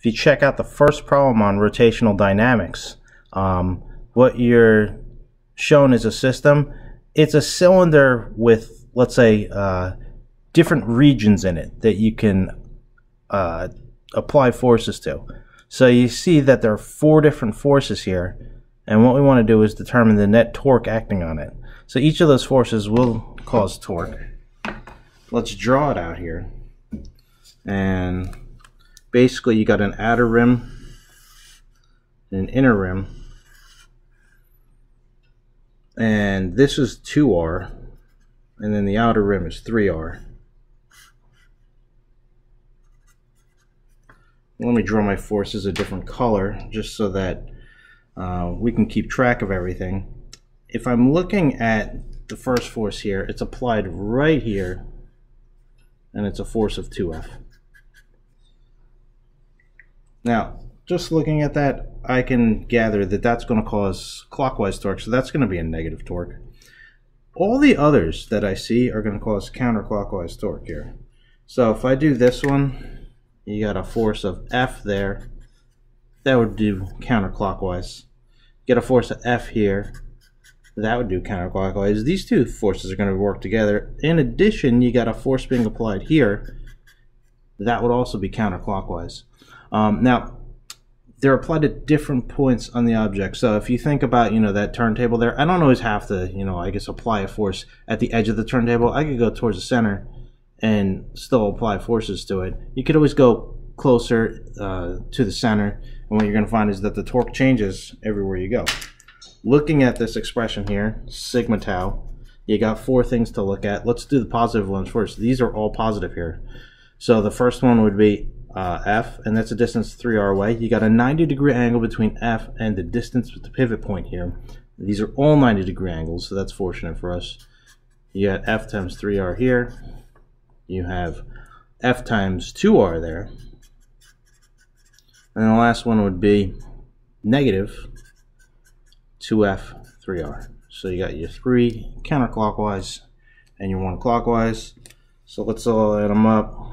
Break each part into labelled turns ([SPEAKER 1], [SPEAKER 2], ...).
[SPEAKER 1] if you check out the first problem on rotational dynamics, what you're shown is a system. It's a cylinder with, let's say, different regions in it that you can apply forces to. So you see that there are 4 different forces here, and what we want to do is determine the net torque acting on it. So each of those forces will cause torque. Let's draw it out here. And basically you got an outer rim and an inner rim. And this is 2R, and then the outer rim is 3R. Let me draw my forces a different color just so that we can keep track of everything. If I'm looking at the first force here, it's applied right here, and it's a force of 2F. Now, just looking at that, I can gather that that's going to cause clockwise torque, so that's going to be a negative torque. All the others that I see are going to cause counterclockwise torque here. So if I do this one, you got a force of F there, that would do counterclockwise. Get a force of F here, that would do counterclockwise. These two forces are going to work together. In addition, you got a force being applied here, that would also be counterclockwise. Now, they're applied at different points on the object. So if you think about, that turntable there, I don't always have to, I guess apply a force at the edge of the turntable. I could go towards the center and still apply forces to it. You could always go closer to the center, and what you're going to find is that the torque changes everywhere you go. Looking at this expression here, sigma tau, you got 4 things to look at. Let's do the positive ones first. These are all positive here. So the first one would be F, and that's a distance 3R away. You got a 90-degree angle between F and the distance with the pivot point here. These are all 90-degree angles, so that's fortunate for us. You got F times 3R here. You have F times 2R there. And the last one would be negative 2F 3R. So you got your 3 counterclockwise and your 1 clockwise. So let's all add them up.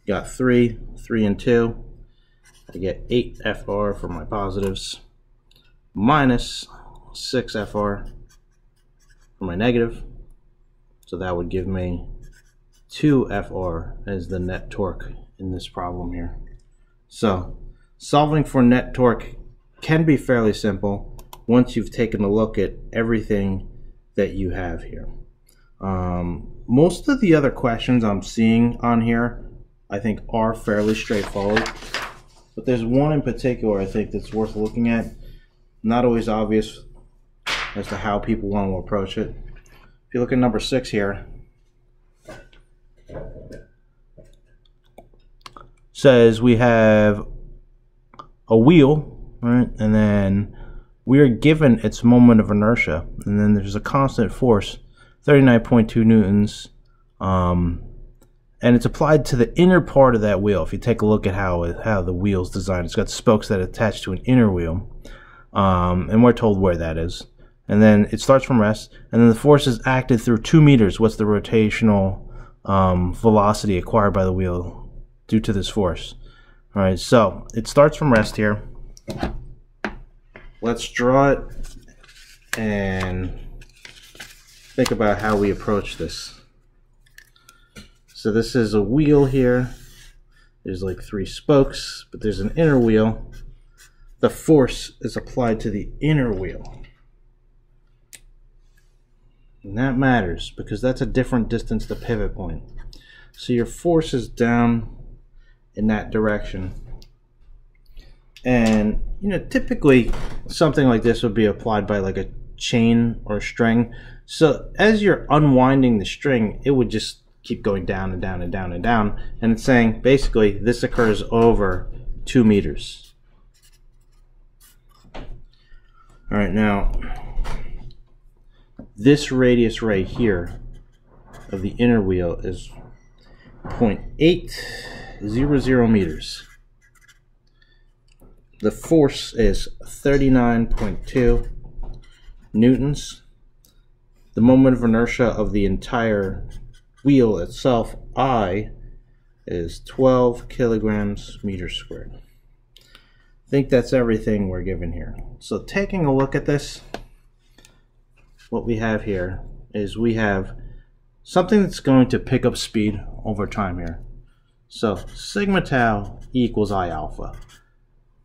[SPEAKER 1] You got 3, 3 and 2. I get 8 FR for my positives, minus 6 FR for my negative. So that would give me 2 FR as the net torque in this problem here. So solving for net torque can be fairly simple once you've taken a look at everything that you have here. Most of the other questions I'm seeing on here I think are fairly straightforward, but there's one in particular I think that's worth looking at. Not always obvious as to how people want to approach it. If you look at number 6 here, says we have a wheel, right, and then we are given its moment of inertia, and then there's a constant force, 39.2 newtons, and it's applied to the inner part of that wheel. If you take a look at how the wheel's designed, it's got spokes that attach to an inner wheel, and we're told where that is. And then it starts from rest, and then the force is acted through 2 meters. What's the rotational velocity acquired by the wheel due to this force? All right, so it starts from rest here. Let's draw it and think about how we approach this. So this is a wheel here. There's like 3 spokes, but there's an inner wheel. The force is applied to the inner wheel. And that matters because that's a different distance to pivot point. So your force is down in that direction. And typically something like this would be applied by like a chain or a string. So as you're unwinding the string, it would just keep going down and down and down and down. And it's saying basically this occurs over 2 meters. All right, now this radius right here of the inner wheel is 0.800 meters. The force is 39.2 newtons. The moment of inertia of the entire wheel itself, I, is 12 kilograms meters squared. think that's everything we're given here. So taking a look at this, what we have here is we have something that's going to pick up speed over time here. So sigma tau equals I alpha.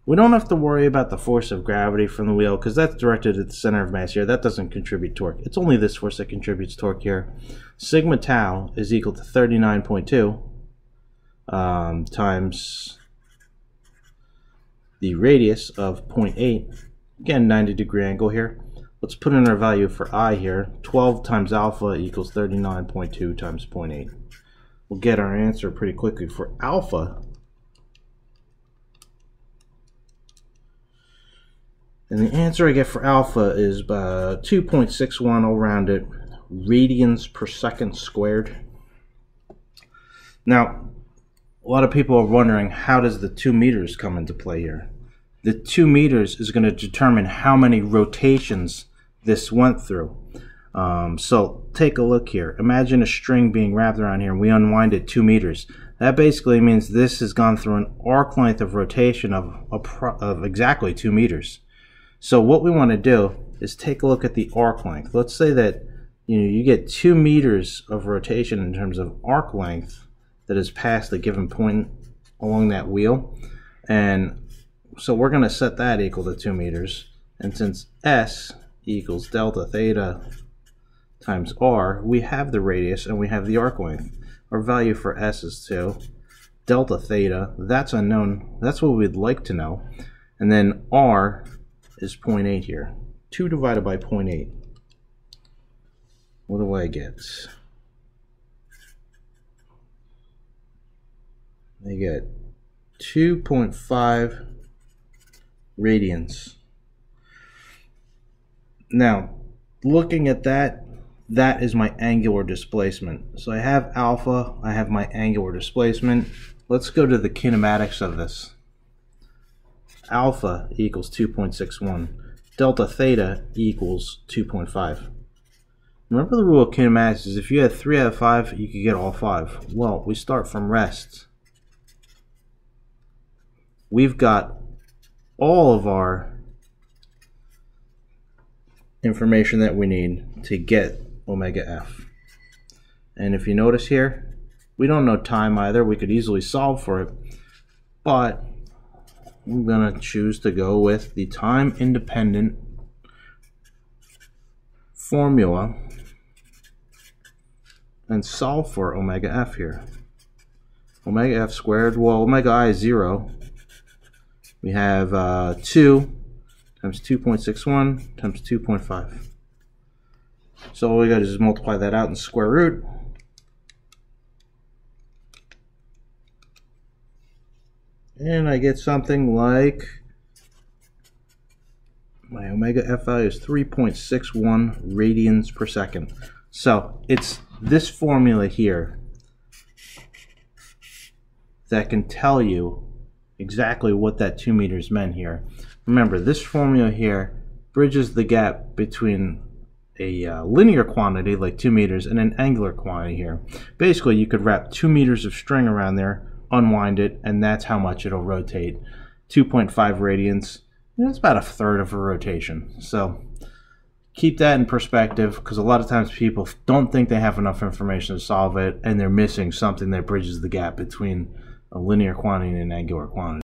[SPEAKER 1] We don't have to worry about the force of gravity from the wheel because that's directed at the center of mass here. That doesn't contribute torque. It's only this force that contributes torque here. Sigma tau is equal to 39.2 times the radius of 0.8. Again, 90-degree angle here. Let's put in our value for I here. 12 times alpha equals 39.2 times 0.8. We'll get our answer pretty quickly. For alpha, and the answer I get for alpha is 2.61, I'll round it, radians per second squared. Now, a lot of people are wondering, how does the 2 meters come into play here? The 2 meters is going to determine how many rotations this went through. So take a look here. Imagine a string being wrapped around here and we unwind it 2 meters. That basically means this has gone through an arc length of rotation of exactly 2 meters. So what we want to do is take a look at the arc length. Let's say that you get 2 meters of rotation in terms of arc length that is past a given point along that wheel. And so we're going to set that equal to 2 meters. And since S equals delta theta times R, we have the radius and we have the arc length. Our value for S is 2. Delta theta, that's unknown. That's what we'd like to know. And then R is 0.8 here. 2 divided by 0.8. What do I get? I get 2.5 radians. Now, looking at that, that is my angular displacement. So I have alpha, I have my angular displacement. Let's go to the kinematics of this. Alpha equals 2.61. Delta theta equals 2.5. Remember the rule of kinematics is if you had 3 out of 5, you could get all 5. Well, we start from rest. We've got all of our information that we need to get omega f. And if you notice here, we don't know time either. We could easily solve for it, but I'm going to choose to go with the time independent formula and solve for omega f here. Omega f squared, well, omega I is 0. We have 2 times 2.61 times 2.5. So all we got to do is multiply that out in square root. And I get something like, my omega f value is 3.61 radians per second. So it's this formula here that can tell you exactly what that 2 meters meant here. Remember, this formula here bridges the gap between a linear quantity like 2 meters and an angular quantity here. Basically, you could wrap 2 meters of string around there, unwind it, and that's how much it'll rotate. 2.5 radians, that's about a third of a rotation. So keep that in perspective, because a lot of times people don't think they have enough information to solve it, and they're missing something that bridges the gap between a linear quantity and an angular quantity.